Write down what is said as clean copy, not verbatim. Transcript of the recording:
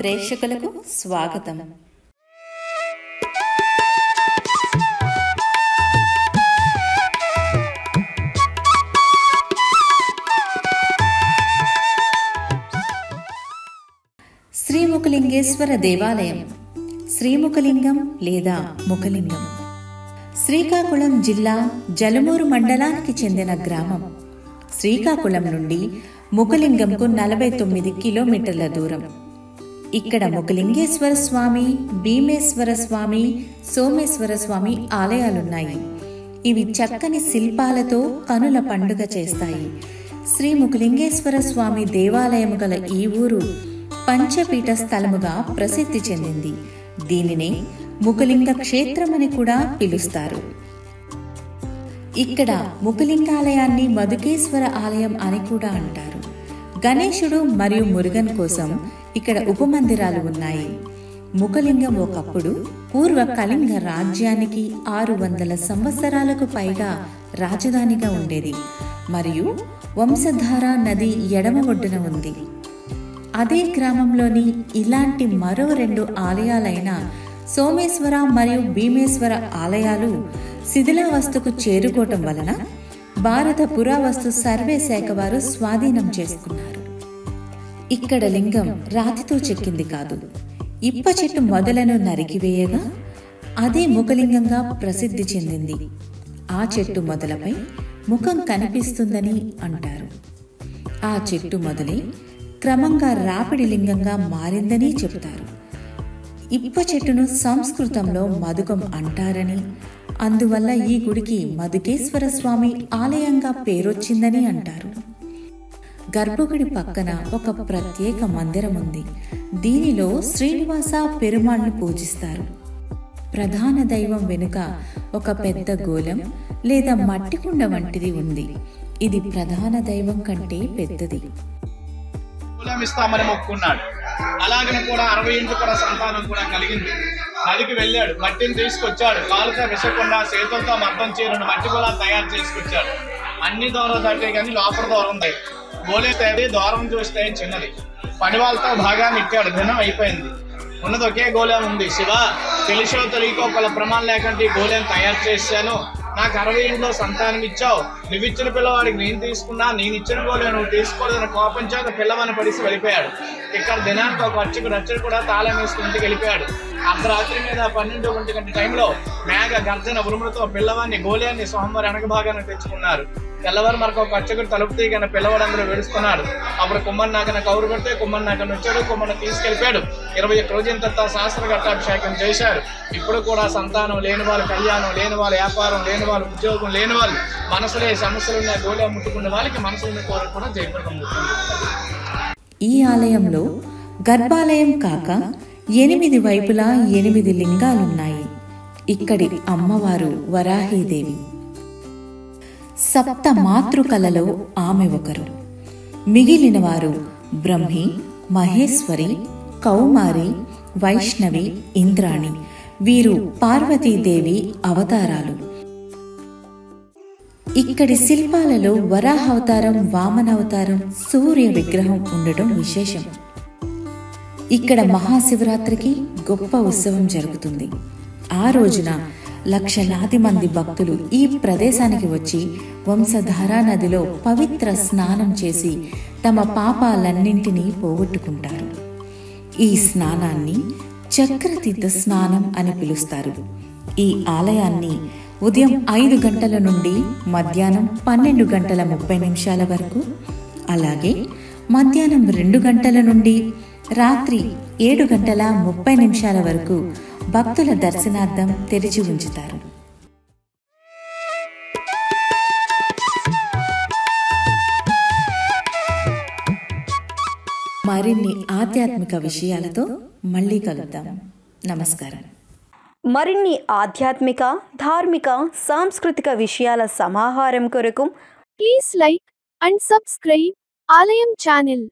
ప్రేక్షకులకు స్వాగతం. శ్రీముఖలింగేశ్వర దేవాలయం, శ్రీముఖలింగం లేదా ముఖలింగం, శ్రీకాకుళం జిల్లా జలమూరు మండలానికి చెందిన గ్రామం. శ్రీకాకుళం నుండి ముఖలింగంకు 49 కిలోమీటర్ల దూరం. ఇక్కడ ముఖలింగేశ్వర స్వామి, భీమేశ్వర స్వామి, సోమేశ్వర స్వామి ఆలయాలున్నాయి. ఇవి చక్కని శిల్పాలతో కనుల పండుగ చేస్తాయి. శ్రీ ముఖలింగేశ్వర స్వామి దేవాలయం గల ఈ ఊరు పంచపీఠ స్థలముగా ప్రసిద్ధి చెందింది. దీనినే ముఖలింగ క్షేత్రమని కూడా పిలుస్తారు. ఇక్కడ ముఖలింగాలయాన్ని మధుకేశ్వర ఆలయం అని కూడా అంటారు. గణేశుడు మరియు మురుగన్ కోసం ఇక్కడ ఉపమందిరాలు ఉన్నాయి. ముఖలింగం ఒకప్పుడు పూర్వ కళింగ రాజ్యానికి 600 సంవత్సరాలకు పైగా రాజధానిగా ఉండేది మరియు వంశధార నది ఎడమ ఒడ్డున ఉంది. అదే గ్రామంలోని ఇలాంటి మరో 2 ఆలయాలైన సోమేశ్వర మరియు భీమేశ్వర ఆలయాలు శిథిలావస్థకు చేరుకోవటం వలన భారత పురావస్తు సర్వే శాఖ వారు స్వాధీనం చేసుకున్నారు. ఇక్కడ లింగం రాతితో చెక్కింది కాదు, ఇప్ప చెట్టు మొదలను నరికివేయగా అదే ముఖలింగంగా ప్రసిద్ధి చెందింది. ఆ చెట్టు మొదలపై ముఖం కనిపిస్తుందని అంటారు. ఆ చెట్టు మొదలే క్రమంగా రాపిడి లింగంగా మారిందని చెబుతారు. ఇప్ప చెట్టును సంస్కృతంలో మధుకం అంటారని, అందువల్ల ఈ గుడికి మధుకేశ్వర స్వామి ఆలయంగా పేరొచ్చిందని అంటారు. గర్భగుడి పక్కన ఒక ప్రత్యేక మందిరం ఉంది. దీనిలో శ్రీనివాస పెరుమాళ్ను పూజిస్తారు. ప్రధాన దైవం వెనుక ఒక పెద్ద గోళం లేదా మట్టి కుండ వంటిది ఉంది. ఇది ప్రధాన దైవం కంటే పెద్దది. ఇస్తామని మొక్కున్నాడు. అలాగని కూడా 60 ఇంటి కూడా సంతానం కూడా కలిగింది. నదికి వెళ్ళాడు, మట్టిని తీసుకొచ్చాడు. కాలుతో విసకుండా చేతులతో మద్దం చీరను మట్టి కూడా తయారు చేసుకొచ్చాడు. అన్ని దూరం తట్టే కానీ లోపల దూరం ఉంది. గోలేస్తే దూరం చూస్తే చిన్నది. పని వాళ్ళతో భాగాన్ని ఇచ్చాడు. దినం అయిపోయింది. ఉన్నది ఒకే గోళం ఉంది. శివ, తెలిసో తెలియకో ఒకళ్ళ ప్రమాణం లేకుండా ఈ గోళం తయారు చేశాను. నాకు 60 ఇంట్లో సంతానం ఇచ్చావు. నువ్వు ఇచ్చిన పిల్లవాడికి నేను తీసుకున్నా, నేను ఇచ్చిన గోళం నువ్వు తీసుకోలేదని కోపం చేత పిల్లవాడిని పడిసి వెళ్ళిపోయాడు. ఇక్కడ దినానికి ఒక అర్చకుడు కూడా తాళం వేసుకుని ఇంటికి వెళ్ళిపోయాడు. అర్ధరాత్రి మీద 12 గంటల టైంలో మేఘ గర్జన ఉరుములతో పిల్లవాడిని గోళాన్ని స్వామివారి వెనక భాగాన్ని తెచ్చుకున్నారు. తెల్లవారు మరొక ఒక అర్చకుడు తలుపు తీయగానే పిల్లవాడు అందరూ వేడుస్తున్నాడు. అప్పుడు కుమ్మన్నాకన కౌరు పెడితే కుమ్మన్నాకన వచ్చాడు. కుమ్మన్న తీసుకెళ్ళిపోయాడు. 21 రోజుల తర్వాత శాస్త్ర ఘట్టాభిషేకం చేశారు. ఇప్పుడు కూడా సంతానం లేని వాళ్ళు, కళ్యాణం లేని వాళ్ళు, వ్యాపారం లేని వాళ్ళు, ఉద్యోగం లేని వాళ్ళు, మనసులే సమస్యలున్న గోళం ముట్టుకున్న వాళ్ళకి మనసులున్న కోరిక కూడా జయప్రదం అవుతుంది. ఈ ఆలయంలో గర్భాలయం కాక 8 వైపులా 8 లింగాలున్నాయి. ఇక్కడి అమ్మవారు వరాహీదేవి. సప్త మాతృకలలో ఆమె ఒకరు. మిగిలిన వారు బ్రహ్మి, మహేశ్వరి, కౌమారి, వైష్ణవి, ఇంద్రాణి. వీరు పార్వతీదేవి అవతారాలు. ఇక్కడి శిల్పాలలో వరాహవతారం, వామనావతారం, సూర్య విగ్రహం ఉండటం విశేషం. ఇక్కడ మహాశివరాత్రికి గొప్ప ఉత్సవం జరుగుతుంది. ఆ రోజున లక్షలాది మంది భక్తులు ఈ ప్రదేశానికి వచ్చి వంశధారా నదిలో పవిత్ర స్నానం చేసి తమ పాపాలన్నింటినీ పోగొట్టుకుంటారు. ఈ స్నానాన్ని చక్రతీర్థ స్నానం అని పిలుస్తారు. ఈ ఆలయాన్ని ఉదయం 5 గంటల నుండి మధ్యాహ్నం 12:30 వరకు, అలాగే మధ్యాహ్నం 2 గంటల నుండి రాత్రి 7:30 వరకు భక్తుల దర్శనార్థం తెరిచి ఉంచుతారు. మరిన్ని ఆధ్యాత్మిక విషయాలతో మళ్ళీ కలుద్దాం. నమస్కారం. మరిన్ని ఆధ్యాత్మిక, ధార్మిక, సాంస్కృతిక విషయాల సమాహారం కొరకు ప్లీజ్ లైక్ అండ్ సబ్స్క్రైబ్ ఆలయం ఛానల్.